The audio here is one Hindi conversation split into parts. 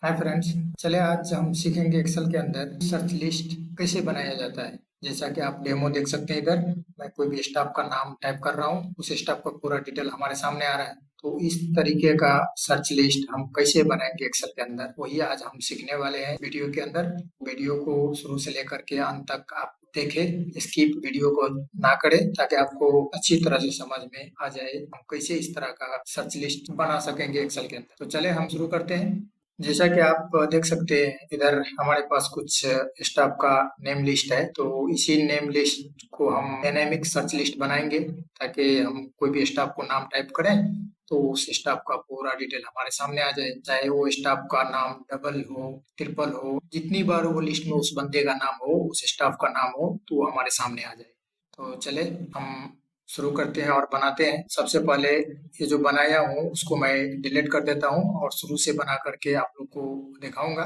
Hi friends. चले आज हम सीखेंगे एक्सेल के अंदर सर्च लिस्ट कैसे बनाया जाता है। जैसा कि आप डेमो देख सकते हैं, इधर मैं कोई भी स्टाफ का नाम टाइप कर रहा हूँ, उस स्टाफ का पूरा डिटेल हमारे सामने आ रहा है। तो इस तरीके का सर्च लिस्ट हम कैसे बनाएंगे एक्सेल के अंदर, वही आज हम सीखने वाले हैं वीडियो के अंदर। वीडियो को शुरू से लेकर के अंत तक आप देखें, स्किप वीडियो को ना करें, ताकि आपको अच्छी तरह से समझ में आ जाए हम कैसे इस तरह का सर्च लिस्ट बना सकेंगे एक्सेल के अंदर। तो चले हम शुरू करते हैं। जैसा कि आप देख सकते हैं, इधर हमारे पास कुछ स्टाफ का नेम लिस्ट है। तो इसी नेम लिस्ट को हम डायनेमिक सर्च लिस्ट बनाएंगे, ताकि हम कोई भी स्टाफ को नाम टाइप करें तो उस स्टाफ का पूरा डिटेल हमारे सामने आ जाए। चाहे वो स्टाफ का नाम डबल हो, ट्रिपल हो, जितनी बार वो लिस्ट में उस बंदे का नाम हो, उस स्टाफ का नाम हो, तो वो हमारे सामने आ जाए। तो चले हम शुरू करते हैं और बनाते हैं। सबसे पहले ये जो बनाया हूँ उसको मैं डिलीट कर देता हूँ और शुरू से बना करके आप लोग को दिखाऊंगा।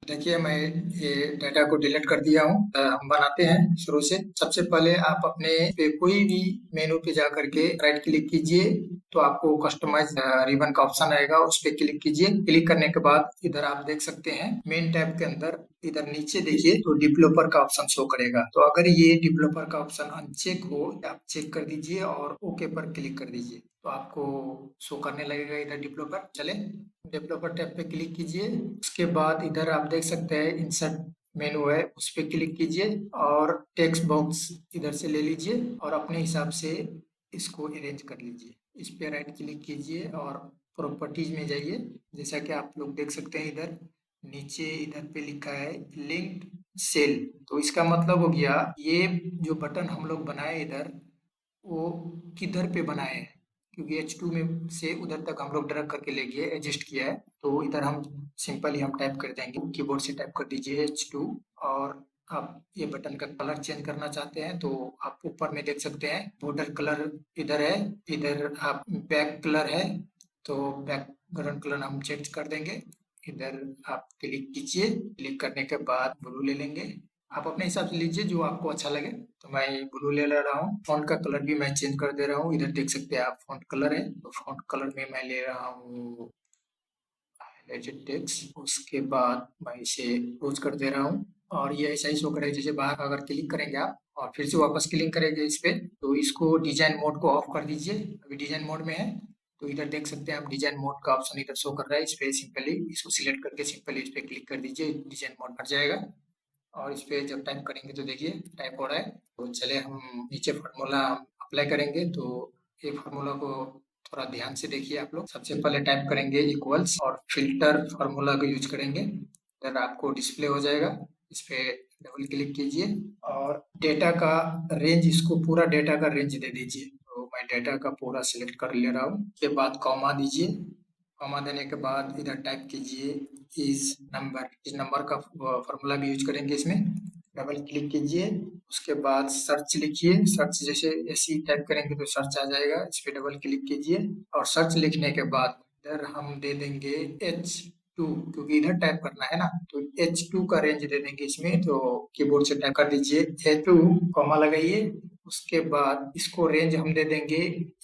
देखिए, मैं ये डाटा को डिलीट कर दिया हूँ। हम बनाते हैं शुरू से। सबसे पहले आप अपने पे कोई भी मेनू पे जा करके राइट क्लिक कीजिए, तो आपको कस्टमाइज रिबन का ऑप्शन आएगा, उस पे क्लिक कीजिए। क्लिक करने के बाद इधर आप देख सकते हैं मेन टैब के अंदर इधर नीचे देखिए तो डेवलपर का ऑप्शन शो करेगा। तो अगर ये डेवलपर का ऑप्शन अनचेक हो, आप चेक कर दीजिए और ओके पर क्लिक कर दीजिए, तो आपको शो करने लगेगा इधर डेवलपर। चले डेवलपर टैब पे क्लिक कीजिए। उसके बाद इधर आप देख सकते हैं इंसर्ट मेनू है, उस पे क्लिक कीजिए और टेक्स्ट बॉक्स इधर से ले लीजिए और अपने हिसाब से इसको अरेंज कर लीजिए। इस पे राइट क्लिक कीजिए और प्रॉपर्टीज में जाइए। जैसा कि आप लोग देख सकते हैं, इधर नीचे इधर पे लिखा है लिंक्ड सेल। तो इसका मतलब हो गया ये जो बटन हम लोग बनाए इधर, वो किधर पे बनाए हैं, क्योंकि H2 में से उधर तक हम लोग ड्रैग करके ले गए, एडजस्ट किया है। तो इधर हम सिंपली हम टाइप कर देंगे, कीबोर्ड से टाइप कर दीजिए H2। और आप ये बटन का कलर चेंज करना चाहते हैं तो आप ऊपर में देख सकते हैं बॉर्डर कलर इधर है, इधर आप बैक कलर है, तो बैकग्राउंड कलर हम चेंज कर देंगे। इधर आप क्लिक कीजिए, क्लिक करने के बाद ब्लू ले लेंगे। आप अपने हिसाब से लीजिए जो आपको अच्छा लगे। तो मैं ब्लू ले रहा हूँ। फॉन्ट का कलर भी मैं चेंज कर दे रहा हूँ। इधर देख सकते हैं आप फॉन्ट कलर है, तो फॉन्ट कलर में मैं ले रहा हूँ हाइलाइटेड टेक्स्ट। उसके बाद मैं इसे क्लोज कर दे रहा हूँ और ये ऐसा ही शो करेगा। जैसे बाहर अगर क्लिक करेंगे आप और फिर से वापस क्लिक करेंगे इस पे, तो इसको डिजाइन मोड को ऑफ कर दीजिए। अभी डिजाइन मोड में है, तो इधर देख सकते हैं आप डिजाइन मोड का ऑप्शन इधर शो कर रहा है। इस पे सिंपली इसको सिलेक्ट करके सिंपली इस पे क्लिक कर दीजिए, डिजाइन मोड हट जाएगा। और इस पे जब टाइप करेंगे तो देखिए टाइप हो रहा है। तो चले हम नीचे फार्मूला अप्लाई करेंगे। तो ये फार्मूला को थोड़ा ध्यान से देखिए आप लोग। सबसे पहले टाइप करेंगे इक्वल्स और फिल्टर फार्मूला को यूज करेंगे, फिर आपको डिस्प्ले हो जाएगा। इस पे डबल क्लिक कीजिए और डेटा का रेंज, इसको पूरा डेटा का रेंज दे दीजिए। तो मैं डेटा का पूरा सिलेक्ट कर ले रहा हूँ। उसके बाद कॉमा दीजिए। कॉमा देने के बाद इधर टाइप कीजिए इस नंबर। इस नंबर का फॉर्मूला भी यूज करेंगे इसमें। डबल क्लिक कीजिए, उसके बाद सर्च लिखिए। सर्च जैसे ऐसे टाइप करेंगे तो सर्च आ जाएगा। इस पे डबल क्लिक कीजिए और सर्च लिखने के बाद इधर हम दे देंगे H2, क्योंकि इधर टाइप करना है ना, तो H2 का रेंज दे देंगे इसमें। तो कीबोर्ड से टाइप कर दीजिए H2, कॉमा लगाइए। उसके बाद इसको रेंज हम दे देंगे,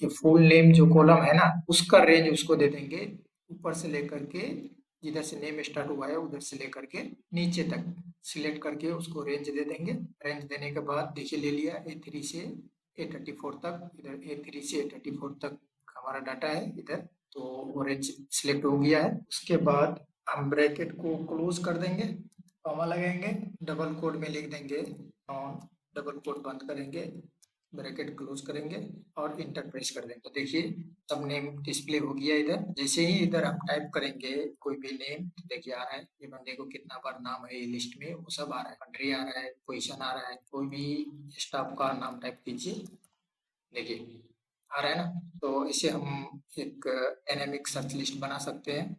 ये फुल नेम जो कॉलम है ना, उसका रेंज उसको दे देंगे ऊपर से लेकर के, जिधर से नेम स्टार्ट हुआ है उधर से लेकर के नीचे तक सिलेक्ट करके उसको रेंज दे देंगे। रेंज देने के बाद देखिए ले लिया A3 से A34 तक। इधर A3 से A34 तक हमारा डाटा है इधर, तो वो रेंज सिलेक्ट हो गया है। उसके बाद हम ब्रैकेट को क्लोज कर देंगे, कॉमा लगाएंगे, डबल कोड में लिख देंगे ऑन, डबल कोड बंद करेंगे, ब्रैकेट क्लोज करेंगे और इंटर प्रेस कर देंगे। तो देखिए सब नेम डिस्प्ले हो गया इधर। जैसे ही इधर हम टाइप करेंगे कोई भी नेम, तो देखिए आ रहा है ये बंदे को कितना बार नाम है ये लिस्ट में, वो सब आ रहा है। कंट्री आ रहा है, पोजीशन आ रहा है, कोई भी स्टाफ का नाम टाइप कीजिए, देखिए आ रहा है ना। तो इसे हम एक डायनेमिक सर्च लिस्ट बना सकते हैं।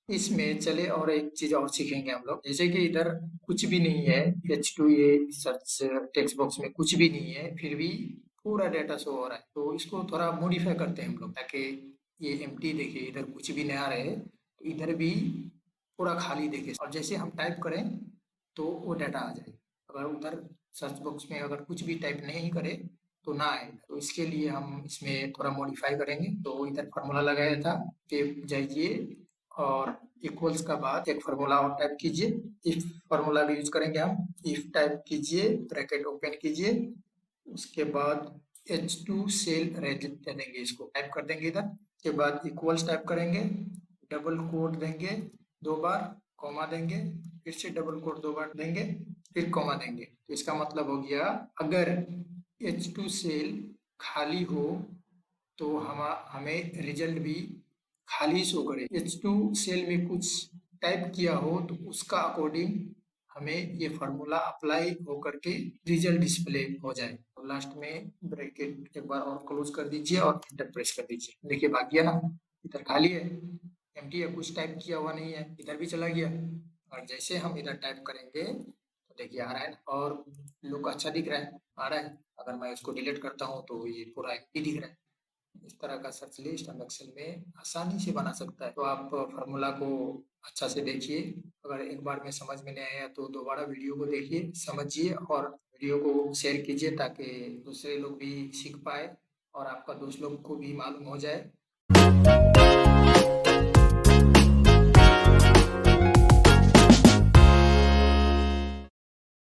इसमें चले और एक चीज और सीखेंगे हम लोग। जैसे कि इधर कुछ भी नहीं है, H2 ये सर्च टेक्स्ट बॉक्स में कुछ भी नहीं है, फिर भी पूरा डेटा शो हो रहा है। तो इसको थोड़ा मॉडिफाई करते हैं हम लोग, ताकि ये एम्प्टी देखिए, इधर कुछ भी नहीं आ रहे, तो इधर भी पूरा खाली देखे और जैसे हम टाइप करें तो वो डाटा आ जाए। अगर उधर सर्च बॉक्स में अगर कुछ भी टाइप नहीं करे तो ना आए। तो इसके लिए हम इसमें थोड़ा मॉडिफाई करेंगे। तो इधर फार्मूला लगाया था, पे जाइए और इक्वल्स का बाद एक फार्मूला और टाइप कीजिए, इफ फार्मूला भी यूज करेंगे हम। इफ टाइप कीजिए, ब्रैकेट ओपन कीजिए, उसके बाद H2 सेल दे देंगे, इसको टाइप कर देंगे इधर। के बाद इक्वल्स टाइप करेंगे, डबल कोट देंगे 2 बार, कॉमा देंगे, फिर से डबल कोट 2 बार देंगे, फिर कॉमा देंगे। तो इसका मतलब हो गया अगर H2 सेल खाली हो तो हमें रिजल्ट भी खाली शो करे। H2 सेल में कुछ टाइप किया हो तो उसका अकॉर्डिंग हमें ये फार्मूला अप्लाई होकर के रिजल्ट डिस्प्ले हो जाए। तो लास्ट में ब्रैकेट एक बार और क्लोज कर दीजिए और एंटर प्रेस कर दीजिए। देखिए भाग गया ना, इधर खाली है, एम्प्टी है, कुछ टाइप किया हुआ नहीं है, इधर भी चला गया। और जैसे हम इधर टाइप करेंगे तो देखिए आ रहा है और लुक अच्छा दिख रहा है, आ रहा है। अगर मैं इसको डिलीट करता हूँ तो ये पूरा एम्प्टी दिख रहा है। इस तरह का सर्च लिस्ट हम एक्सेल में आसानी से बना सकता है। तो आप फार्मूला को अच्छा से देखिए, अगर एक बार में समझ में नहीं आया तो दोबारा वीडियो को देखिए, समझिए और वीडियो को शेयर कीजिए ताकि दूसरे लोग भी सीख पाए और आपका दोस्त लोग को भी मालूम हो जाए।